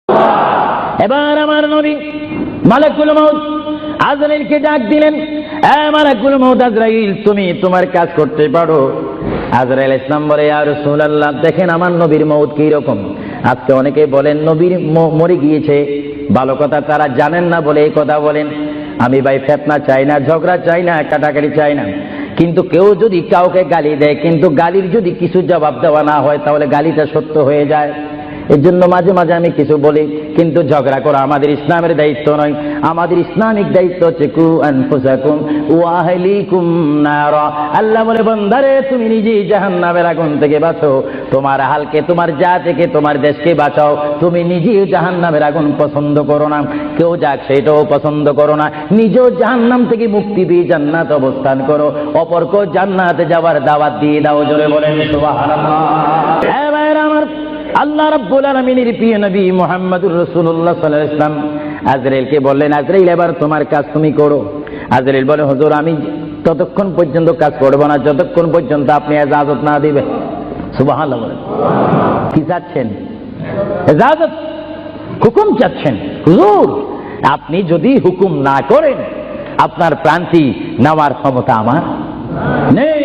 এবার আমার নবী মালাকুল মউত আজরাইলকে ডাক দিলেন, মালাকুল মউত আজরাইল, তুমি তোমার কাজ করতে পারো। আজরাইল ইসলাম বলে, ইয়া রাসূলুল্লাহ, দেখেন আমার নবীর মউত কি রকম। আজকে অনেকে বলেন নবীর মরে গিয়েছে, ভালো কথা তারা জানেন না বলে এই কথা বলেন। আমি ভাই ফিতনা চাই না, ঝগড়া চাই না, কাটাকাটি চাই না, কিন্তু কেউ যদি কাউকে গালি দেয়, কিন্তু গালির যদি কিছু জবাব দেওয়া না হয়, তাহলে গালিটা সত্য হয়ে যায়। এর জন্য মাঝে মাঝে আমি কিছু বলি, কিন্তু ঝগড়া করা আমাদের ইসলামের দায়িত্ব নয়। আমাদের ইসলামিক দায়িত্ব হচ্ছে কু আনফুসাকুম ওয়া আহলিকুম নারা। আল্লাহ বলে, বান্দারে তুমি নিজেই জাহান্নামের আগুন থেকে বাঁচো, তোমার আহলকে, তোমার জাতিকে, তোমার দেশকে বাঁচাও। তুমি নিজেই জাহান্নামের আগুন পছন্দ করো না, কেউ যাক সেটাও পছন্দ করো না। নিজেও জাহান্নাম থেকে মুক্তি দিয়ে জান্নাত অবস্থান করো, অপরকেও জান্নাতে যাওয়ার দাওয়াত দিয়ে দাও। জোরে বলেন সুবহানাল্লাহ। আমার আল্লাহ রাব্বুল আলামিনের প্রিয় নবী মুহাম্মদুর রাসূলুল্লাহ সাল্লাল্লাহু আলাইহি ওয়াসাল্লাম আজরাইলকে বললেন, আজরাইল এবার তোমার কাজ তুমি করো। আজরাইল বলে, হুজুর আমি ততক্ষণ পর্যন্ত কাজ করব না যতক্ষণ পর্যন্ত আপনি ইজাজত না দিবেন। সুবহানাল্লাহ বলেন। কি চাচ্ছেন? ইজাজত, হুকুম চাচ্ছেন। হুজুর আপনি যদি হুকুম না করেন, আপনার প্রান্তি নেওয়ার ক্ষমতা আমার নেই।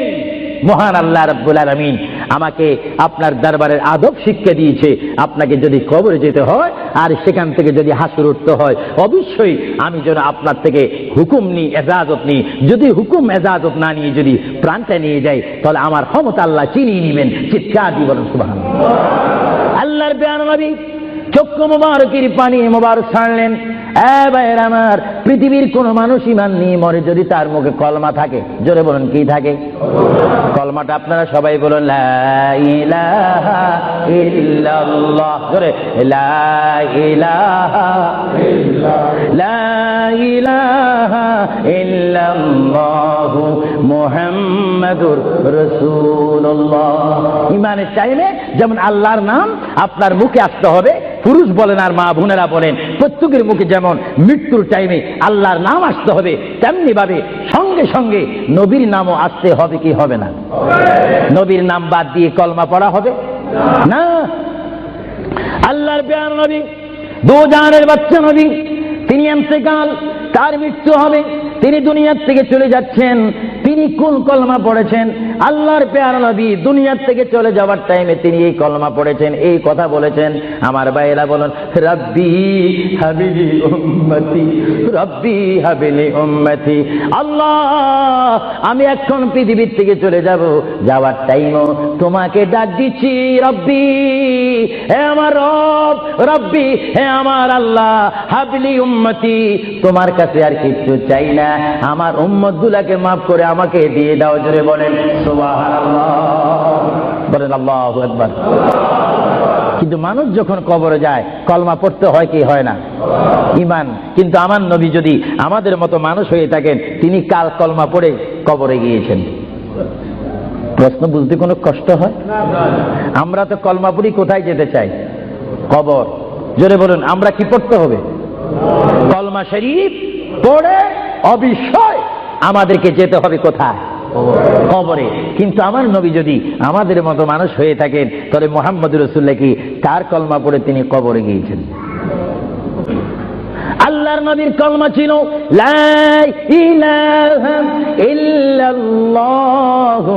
মহান আল্লাহ রাব্বুল আলামিন আমাকে আপনার দরবারের আদব শিক্ষা দিয়েছে, আপনাকে যদি কবরে যেতে হয় আর সেখান থেকে যদি হাসর উঠতে হয়, অবশ্যই আমি যেন আপনার থেকে হুকুম নিই, এজাজত নিই। যদি হুকুম এজাজত না নিয়ে যদি প্রাণটা নিয়ে যাই, তাহলে আমার ক্ষমতা আল্লাহ চিনিয়ে নেবেন। চিৎকার দিয়ে বলেন সুবহানাল্লাহ। আল্লাহর প্রিয় নবী চক্ষু মোবারকের পানি মোবারক ছাড়লেন। ভাইয়ের আমার, পৃথিবীর কোন মানুষ ঈমান নিয়ে মরে যদি তার মুখে কলমা থাকে, জোরে বলুন কি থাকে? কলমাটা আপনারা সবাই বলুন, লা ইলাহা ইল্লাল্লাহ। জোরে, লা ইলাহা ইল্লাল্লাহ, লা ইলাহা ইল্লাল্লাহু মুহাম্মাদুর রাসূলুল্লাহ। ঈমানের টাইমে যেমন আল্লাহর নাম আপনার মুখে আসতে হবে, পুরুষ বলেন আর মা বোনেরা বলেন, প্রত্যেকের মুখে যেমন মৃত্যুর টাইমে আল্লাহর নাম আসতে হবে, তেমনি ভাবে সঙ্গে সঙ্গে নবীর নামও আসতে হবে কি হবে না? নবীর নাম বাদ দিয়ে কলমা পড়া হবে না। আল্লাহর প্রিয় নবী, দো জাহানের বাচ্চা নবী, তিনি ইন্তেকাল, তার মৃত্যু হবে, তিনি দুনিয়ার থেকে চলে যাচ্ছেন। তিনি কোন কলমা পড়েছেন? আল্লাহর প্রিয় নবী দুনিয়ার থেকে চলে যাওয়ার টাইমে তিনি এই কলমা পড়েছেন, এই কথা বলেছেন। আমার ভাইয়েরা বলুন, রব্বি হাবিলি উম্মতি, রব্বি হাবিলি উম্মতি। আল্লাহ আমি এখন পৃথিবীর থেকে চলে যাব, যাওয়ার টাইমও তোমাকে ডাক দিচ্ছি, রব্বি, হে আমার রব, রব্বি, হে আমার আল্লাহ, হাবিলি উম্মতি, তোমার কাছে আর কিছু চাই না, আমার উম্মতগুলোকে মাফ করে আমাকে দিয়ে দাও। জোরে বলেন সুবহানাল্লাহ, বলেন আল্লাহু আকবার। কিন্তু মানুষ যখন কবরে যায় কলমা পড়তে হয় কি হয় না? ঈমান। কিন্তু আমার নবী যদি আমাদের মতো মানুষ হয়ে থাকেন, তিনি কাল কলমা পড়ে কবরে গিয়েছেন। প্রশ্ন বুঝতে কোনো কষ্ট হয়? আমরা তো কলমা পড়ি কোথায় যেতে চাই? কবর। জোরে বলুন, আমরা কি পড়তে হবে? কলমা শরীফ পড়ে অবশ্যই আমাদেরকে যেতে হবে কোথায়? কবরে। কিন্তু আমার নবী যদি আমাদের মতো মানুষ হয়ে থাকেন, তাহলে মুহাম্মদুর রাসূলুল্লাহ কি তার কলমা পড়ে তিনি কবরে গিয়েছেন? আল্লাহর নবীর কলমা ছিল লা ইলাহা ইল্লাল্লাহু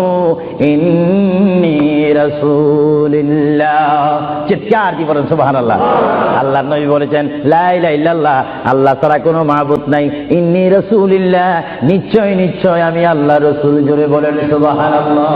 ইন্নী রাসূলুল্লাহ। চিৎকার দিয়ে বলেন সুবহানাল্লাহ। আল্লাহর নবী বলেছেন, লা ইলাহা ইল্লাল্লাহ, আল্লাহ ছাড়া কোনো মাবুদ নাই, ইন্নী রাসূলুল্লাহ, নিশ্চয় নিশ্চয় আমি আল্লাহর রাসূল। জোরে বলেন সুবহানাল্লাহ।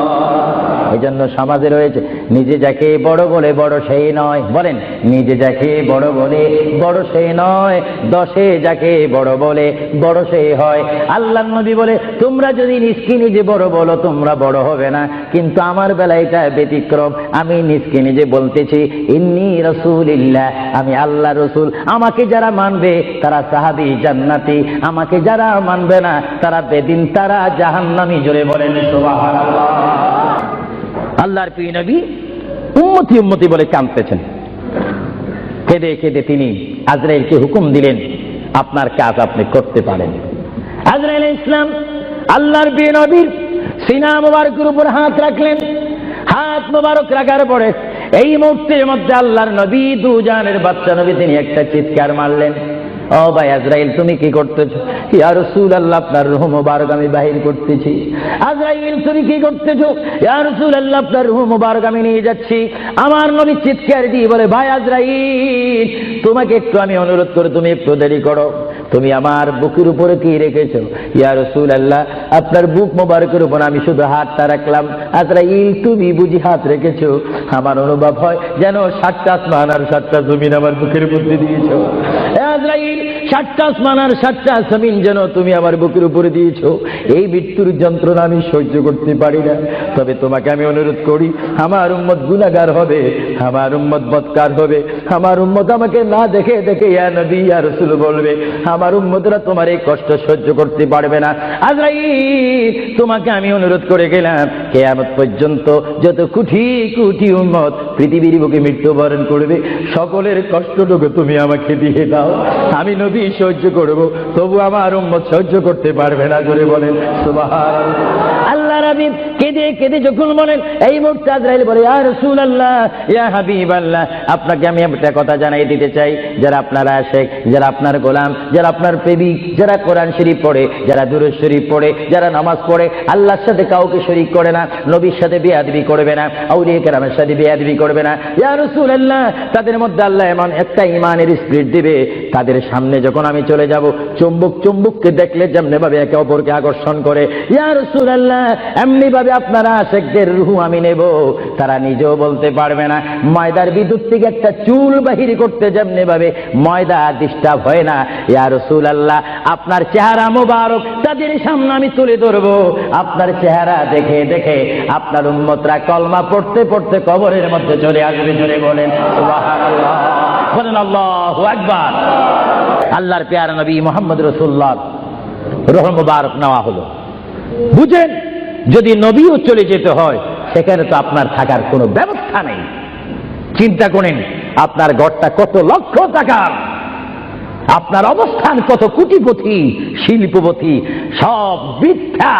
এই জন্য সমাজে রয়েছে, নিজে যাকে বড় বলে বড় সেই নয়। বলেন, নিজে যাকে বড় বলে বড় সেই নয়, দশে যাকে বড় বলে বড় সেই হয়। আল্লাহর নবী বলে, তোমরা যদি নিজকে নিজে বড় বলো তোমরা বড় হবে না, কিন্তু আমার বেলায় এটা ব্যতিক্রম। আমি নিজকে নিজে বলতেছি ইন্নী রাসূলুল্লাহ, আমি আল্লাহ রাসূল। আমাকে যারা মানবে তারা সাহাবী জান্নাতি, আমাকে যারা মানবে না তারা বেদিন, তারা জাহান্নামী। জোরে বলেন সুবহানাল্লাহ। আল্লাহর প্রিয় নবী উম্মতি উম্মতি বলে কাঁদতেছেন। কেঁদে কেঁদে তিনি আজরাইলকে হুকুম দিলেন, আপনার কাজ আপনি করতে পারেন। আজরাইল ইসলাম আল্লাহর প্রিয় নবীর সিনা মুবারকের উপর হাত রাখলেন। হাত মুবারক রাখার পরে এই মুহূর্তের মধ্যে আল্লাহর নবী দুজানের বাচ্চা নবী তিনি একটা চিৎকার মারলেন, ও ভাই আজরাইল তুমি কি করতেছো? ইয়া রাসূলুল্লাহ আপনার রূহ মুবারক আমি বাহির করতেছি। আজরাইল তুমি কি করতেছো? ইয়া রাসূলুল্লাহ আপনার রূহ মুবারক আমি নিয়ে যাচ্ছি। আমার নবী চিৎকার দিয়ে বলে, ভাই আজরাইল তোমাকে একটু আমি অনুরোধ করে তুমি একটু দেরি করো, তুমি আমার বুকের উপরে কি রেখেছো? ইয়া রাসূলুল্লাহ আপনার বুক মুবারকের উপর আমি শুধু হাতটা রাখলাম। আজরাইল তুমি বুঝি হাত রেখেছো? আমার অনুভব হয় যেন 7টা আসমান আর 7টা জমিন আমার বুকের মধ্যে দিয়েছো। আজরাইল 7টা আসমান আর 7টা জমিন যেন তুমি আমার বুকের উপরে দিয়েছো। এই মৃত্যুর যন্ত্রণা আমি সহ্য করতে পারি না। তবে তোমাকে আমি অনুরোধ করি, আমার উম্মত গুনাহগার হবে, আমার উম্মত বদকার হবে, আমার উম্মত আমাকে না দেখে দেখে ইয়া নবী ইয়া রাসূল বলবে, আমার উম্মতরা তোমার এই কষ্ট সহ্য করতে পারবে না। আজরাইল তোমাকে আমি অনুরোধ করে গেলাম, কিয়ামত পর্যন্ত যত কোটি কোটি উম্মত পৃথিবীর বুকে মৃত্যুবরণ করবে, সকলের কষ্টটুকু তুমি আমাকে দিয়ে দাও, আমি নবী সহ্য করব, তবু আমার উম্মত সহ্য করতে পারবে না। জোরে বলেন সুবহানাল্লাহ। আল্লাহ নবী কেঁদে কেঁদে যখন বলেন, এই মুহূর্তে আজরাইল বলে, ইয়া রাসূলুল্লাহ ইয়া হাবিবাল্লাহ আপনাকে আমি একটা কথা জানাই দিতে চাই, যারা আপনার আশিক, যারা আপনার গোলাম, যারা আপনার প্রেমিক, যারা কোরআন শরীফ পড়ে, যারা দুরূদ শরীফ পড়ে, যারা নামাজ পড়ে, আল্লাহর সাথে কাউকে শরীক করে না, নবীর সাথে বেয়াদবি করবে না, আউলিয়া কেরামের সাথে বেয়াদবি করবে না, ইয়া রাসূলুল্লাহ তাদের মধ্যে আল্লাহ এমন একটা ঈমানের স্পিরিট দিবে, তাদের সামনে যখন আমি চলে যাব, চুম্বককে দেখলে যেমনি ভাবে একে অপরকে আকর্ষণ করে, ইয়া রাসূলুল্লাহ এমনি ভাবে আপনারা আশিকদের রূহ আমি নেব, তারা নিজেও বলতে পারবে না। ময়দার বিদ্যুৎ থেকে একটা চুল বাহির করতে যেমনি ভাবে ময়দা ডিস্টার্ব হয় না, ইয়া রাসূলুল্লাহ আপনার চেহারা মোবারক তাদের সামনে আমি তুলে ধরবো, আপনার চেহারা দেখে দেখে আপনার উম্মতরা কলমা পড়তে পড়তে কবরের মধ্যে চলে আসবে। জোরে বলেন সুবহানাল্লাহ, বলেন আল্লাহু আকবার। আল্লাহর প্যারা নবী মুহাম্মদ রাসূলুল্লাহ রূহ মুবারক নেওয়া হলো। বুঝেন, যদি নবীও চলে যেতে হয় সেখানে তো আপনার থাকার কোনো ব্যবস্থা নেই। চিন্তা করেন আপনার ঘরটা কত লক্ষ টাকার, আপনার অবস্থান কত কোটিপতি শিল্পপতি, সব মিথ্যা,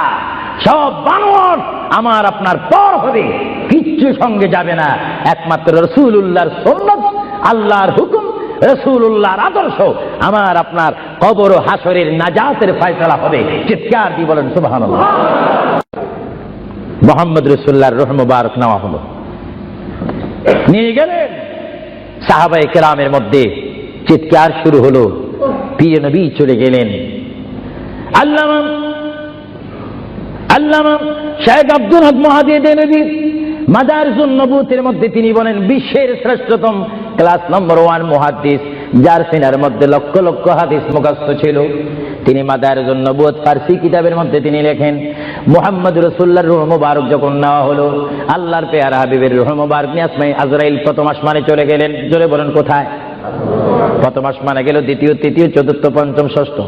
সব বানোয়াট আমার আপনার পর হবে, কিচ্ছু সঙ্গে যাবে না। একমাত্র রাসূলুল্লাহর সুন্নাত, আল্লাহর হুকুম, রাসূলুল্লাহর আদর্শ আমার আপনার কবর ও হাসরের নাজাতের ফয়সালা হবে। চিৎকার দিয়ে বলেন সুবহানাল্লাহ। মুহাম্মদ রাসূলুল্লাহর রূহ মুবারক নেওয়া হলো, নিয়ে গেলেন। সাহাবায়ে কেরামের মধ্যে চিৎকার শুরু হলো, প্রিয় নবী চলে গেলেন। আল্লামা শেখ আব্দুল হক মুহাদ্দিস দেনবী মাদারিসুন নবুওয়াতের মধ্যে তিনি বলেন, বিশ্বের শ্রেষ্ঠতম ক্লাস নম্বর 1 মুহাদ্দিস, যার সিনার মধ্যে লক্ষ লক্ষ হাদিস মুখস্থ ছিল। তিনি মাদারিসুন নবুওয়াত ফারসি কিতাবের মধ্যে তিনি লেখেন, মুহাম্মদ রাসূলুল্লাহর রূহ মুবারক যখন নেওয়া হলো, আল্লাহর পেয়ারা হাবিবের রূহ মুবারক নিয়ে আজরাইল প্রথম আসমানে চলে গেলেন। জোরে বলেন কোথায়? প্রথম আসমানে গেল, দ্বিতীয়, তৃতীয়, চতুর্থ, পঞ্চম, ষষ্ঠ,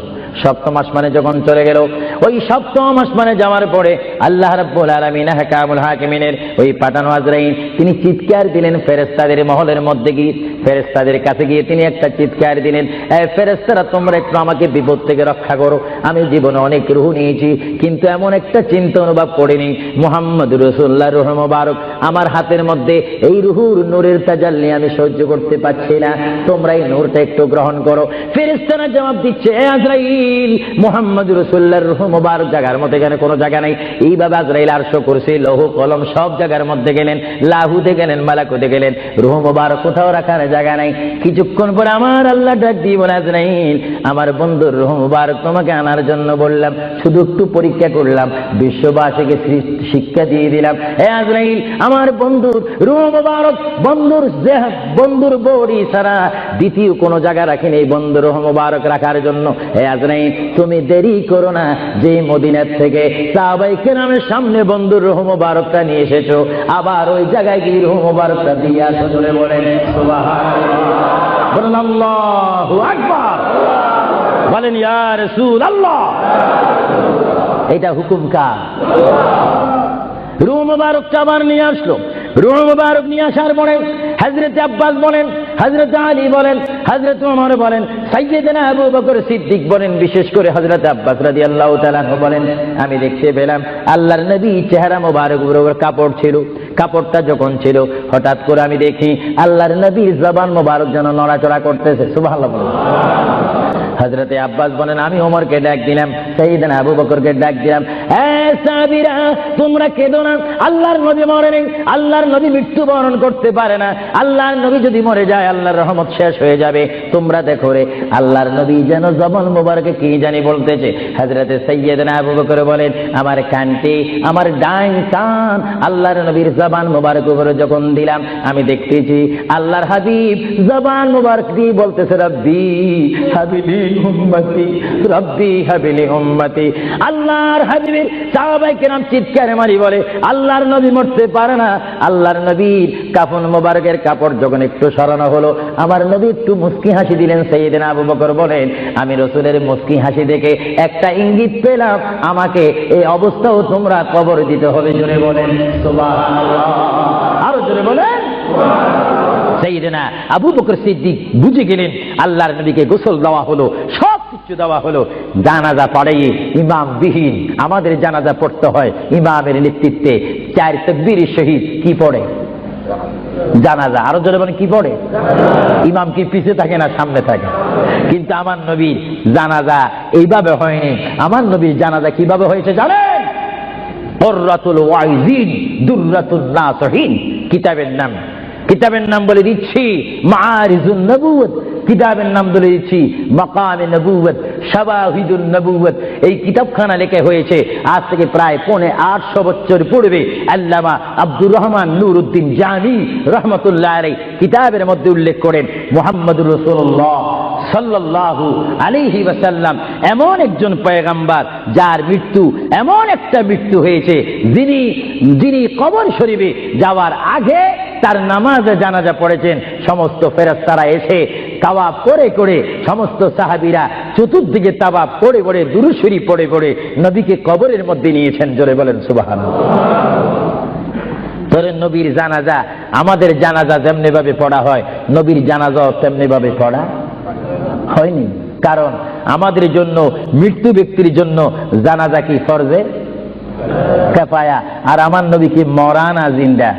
সপ্তম আসমানে যখন চলে গেল, ওই সপ্তম আসমানে যাওয়ার পরে আল্লাহ রাব্বুল আলামিন হাকামুল হাকিমিনের ওই পাঠানো আজরাইল তিনি চিৎকার দিলেন ফেরেশতাদের মহলের মধ্যে গিয়ে, ফেরেশতাদের কাছে গিয়ে তিনি একটা চিৎকার দিলেন, এই ফেরেশতারা তোমরা একটু আমাকে বিপদ থেকে রক্ষা করো, আমি জীবনে অনেক রূহ নিয়েছি কিন্তু এমন একটা চিন্তা অনুভব করিনি, মুহাম্মদ রাসূলুল্লাহর রূহ মুবারক আমার হাতের মধ্যে, এই রূহুর নূরের তাজাল্লি আমি সহ্য করতে পারছি না, তোমরা এই নূরটা একটু গ্রহণ করো। ফেরেশতারা জবাব দিচ্ছে, এ আজরাইল মুহাম্মদ রাসূলুল্লাহর রূহ মুবারক জায়গার মধ্যে এখানে কোনো জায়গা নাই। এইভাবে আজরাইল আরশ কুরসি লৌহ কলম সব জায়গার মধ্যে গেলেন, লাহুতে গেলেন, মালাকুতে গেলেন, রূহ মুবারক কোথাও রাখার জায়গা নাই। কিছুক্ষণ পরে আমার আল্লাহ ডাক দিয়ে বলে, আজরাইল আমার বন্ধুর রূহ মুবারক তোমাকে আনার জন্য বললাম, শুধু একটু পরীক্ষা করলাম, বিশ্ববাসীকে শিক্ষা দিয়ে দিলাম। হে আজরাইল আমার বন্ধুর রূহ মুবারক, বন্ধুর বডি ছাড়া দ্বিতীয় কোনো জায়গা রাখিনি এই বন্ধুর রূহ মুবারক রাখার জন্য। হে আজরাইল তুমি দেরি করো না, যে মদিনার থেকে সাহাবায়ে কেরামের সামনে বন্ধুর রূহ মুবারকটা নিয়ে এসেছো, আবার ওই জায়গায় গিয়ে রূহ মুবারকটা দিয়ে আসো। জোরে বলেন সুবহানাল্লাহ, বলেন আল্লাহু আকবার, বলেন ইয়া রাসূলুল্লাহ। এটা হুকুম কার? রূহ মুবারকটা আবার নিয়ে আসলো, রূহ মুবারক নিয়ে আসার পরে হযরত আব্বাস বলেন, হযরত আলী বলেন, হযরত ওমর বলেন, সাইয়েদনা আবু বকর সিদ্দিক বলেন, বিশেষ করে হযরত আব্বাস রাদিয়াল্লাহু তাআলা আনহু বলেন, আমি দেখতে পেলাম আল্লাহর নবী চেহারা মোবারক উপর কাপড় ছিল। কাপড়টা যখন ছিল, হঠাৎ করে আমি দেখি আল্লাহর নবীর জবান মোবারক যেন নড়াচড়া করতেছে। সুবহানাল্লাহ। হযরতে আব্বাস বলেন, আমি ওমরকে ডাক দিলাম, সাইয়েদনা আবু বকরকে ডাক দিলাম, সাহাবীরা তোমরা কেঁদো না, আল্লাহর নবী মরে নেই, আল্লাহর নবী মৃত্যুবরণ করতে পারে না, আল্লাহর নবী যদি মরে যায় আল্লাহর রহমত শেষ হয়ে যাবে। তোমরা দেখো রে, আল্লাহর নবী যেন জবান মোবারকে কি জানি বলতেছে। হযরতে সাইয়েদনা আবু বকর বলেন, আমার কানটি, আমার ডাইন কান আল্লাহর নবীর জবান মোবারক উপরে যখন দিলাম, আমি দেখতেছি আল্লাহর হাবিব জবান মোবারক দিয়ে বলতেছে, রব্বি হাবিলি উম্মতি, রব্বি হাবিলি উম্মতি। আল্লাহর হাবিবের সাহাবায়ে কেরাম চিৎকারে মারি বলে, আল্লাহর নবী মরতে পারে না। আল্লাহর নবীর কাফন মোবারকের কাপড় যখন একটু সরানো হলো, আমার নবী একটু মুস্কি হাসি দিলেন। সাইয়েদনা আবু বকর বলেন, আমি রাসূলের মুস্কি হাসি দেখে একটা ইঙ্গিত পেলাম, আমাকে এই অবস্থাও তোমরা কবর দিতে হবে। জোরে বলেন সুবহানাল্লাহ, আরো জোরে বলেন। সাইয়েদনা আবু বকর সিদ্দিক বুঝে গেলেন আল্লাহর নবীকে গোসল দেওয়া হলো, সব কিছু দেওয়া হলো, জানাজা পড়াইয়ে ইমাম বিহীন আমাদের জানাজা পড়তে হয় ইমামের নেতৃত্বে। 4 তাকবীরের সহিত কি পড়ে? জানাজা। আরো জোরে বলেন, কি পড়ে? ইমাম কি পিছে থাকে না সামনে থাকে? কিন্তু আমার নবীর জানাজা এইভাবে হয়নি। আমার নবীর জানাজা কিভাবে হয়েছে জানেন? কুররাতুল ওয়াইজিন দুররাতুন নাসিহিন কিতাবের নাম। কিতাবের নাম বলে দিচ্ছি মাআরিজুন নবুওয়াত, কিতাবের নাম বলে দিচ্ছি মাকামে নবুওয়াত, শাওয়াহিদুন নবুওয়াত। এই কিতাবখানা লেখা হয়েছে আজ থেকে প্রায় 850 বছর পূর্বে। আল্লামা আব্দুর রহমান নুরউদ্দিন জামি রহমাতুল্লাহ আলাইহি কিতাবের মধ্যে উল্লেখ করেন, মুহাম্মদুর রাসূলুল্লাহ সাল্লাল্লাহু আলাইহি ওয়াসাল্লাম এমন একজন পয়গম্বর যার মৃত্যু এমন একটা মৃত্যু হয়েছে, যিনি কবর শরীফে যাওয়ার আগে তার নামাজে জানাজা পড়েছেন। সমস্ত ফেরেশতারা এসে তাওয়াফ করে করে, সমস্ত সাহাবীরা চতুর্দিকে তাওয়াফ করে করে, দুরূদ শরীফ পড়ে পড়ে নবীকে কবরের মধ্যে নিয়েছেন। জোরে বলেন সুবহানাল্লাহ। ধরেন নবীর জানাজা, আমাদের জানাজা যেমনি ভাবে পড়া হয়, নবীর জানাজাও তেমনি ভাবে পড়া হয়নি। কারণ আমাদের জন্য, মৃত্যু ব্যক্তির জন্য জানাজা কি ফরজে কিফায়া, আর আমার নবী কি মরা না জিন্দা?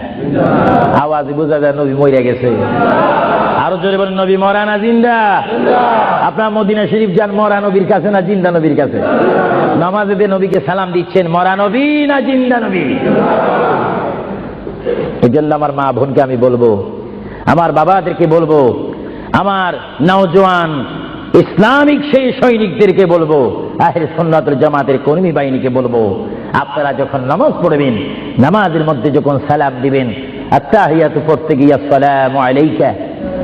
আওয়াজ বোঝা যায় নবী মরে গেছে। আরো জোরে বলেন, নবী মরা না জিন্দা? আপনার মদিনা শরীফ যান, মরা নবীর কাছে না জিন্দা নবীর কাছে? নামাজে দিয়ে নবীকে সালাম দিচ্ছেন, মরা নবী না জিন্দা নবী? এই জন্য আমার মা বোনকে আমি বলবো, আমার বাবাদেরকে বলবো, আমার নওজোয়ান ইসলামিক সেই সৈনিকদেরকে বলবো, আহলে সুন্নাত ওয়াল জামাতের কর্মী বাহিনীকে বলবো, আপনারা যখন নামাজ পড়বেন, নামাজের মধ্যে যখন সালাম দিবেন, আত্তাহিয়াতু পড়তে গিয়ে আসসালামু আলাইকা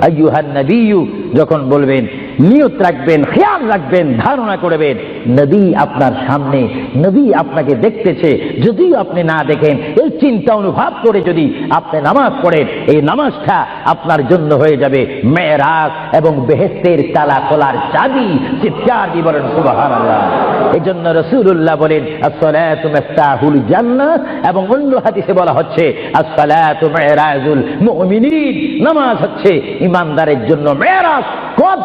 আইয়ুহান নবিয়্যু যখন বলবেন, নিয়ত রাখবেন, খেয়াল রাখবেন, ধারণা করবেন নবী আপনার সামনে, নবী আপনাকে দেখতেছে। যদিও আপনি না দেখেন, এই চিন্তা অনুভব করে যদি আপনি নামাজ পড়েন, এই নামাজটা আপনার জন্য হয়ে যাবে মেরাজ এবং বেহেশতের তালা খোলার চাবি। চিৎকার দিয়ে বলেন সুবহানাল্লাহ। এই জন্য রাসূলুল্লাহ বলেন, আসসালাতু মিফতাহুল জান্নাহ, এবং অন্য হাদিসে বলা হচ্ছে আসসালাতু মিরাজুল মুমিনিন, নামাজ হচ্ছে ইমানদারের জন্য মেরাজ।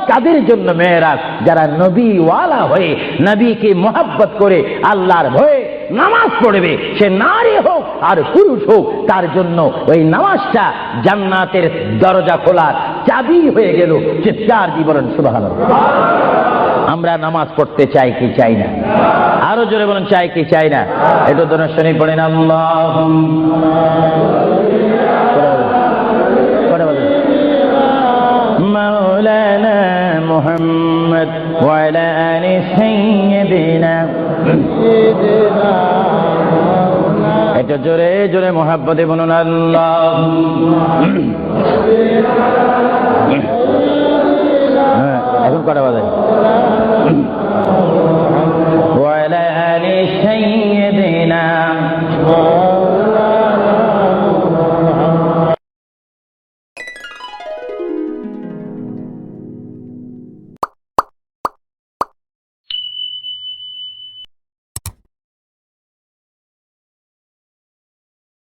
কাদের জন্য মেরাজ? যারা নবী ওয়ালা হয়ে, নবীকে মহব্বত করে, আল্লাহর ভয়ে নামাজ পড়বে, সে নারী হোক আর পুরুষ হোক, তার জন্য ওই নামাজটা জান্নাতের দরজা খোলার চাবি হয়ে গেল। চিৎকার দিয়ে বলেন সুবহানাল্লাহ। আমরা নামাজ পড়তে চাই কি চাই না? আরো জোরে বলেন, চাই কি চাই না? এটা দোনো শুনি পড়েন, মাওলানা মুহাম্মদ ওয়া আলা আলি সাইয়্যিদিনা। এটা জোরে জোরে মুহাব্বতে বলুন, আল্লাহ। এখন কটা বাজে?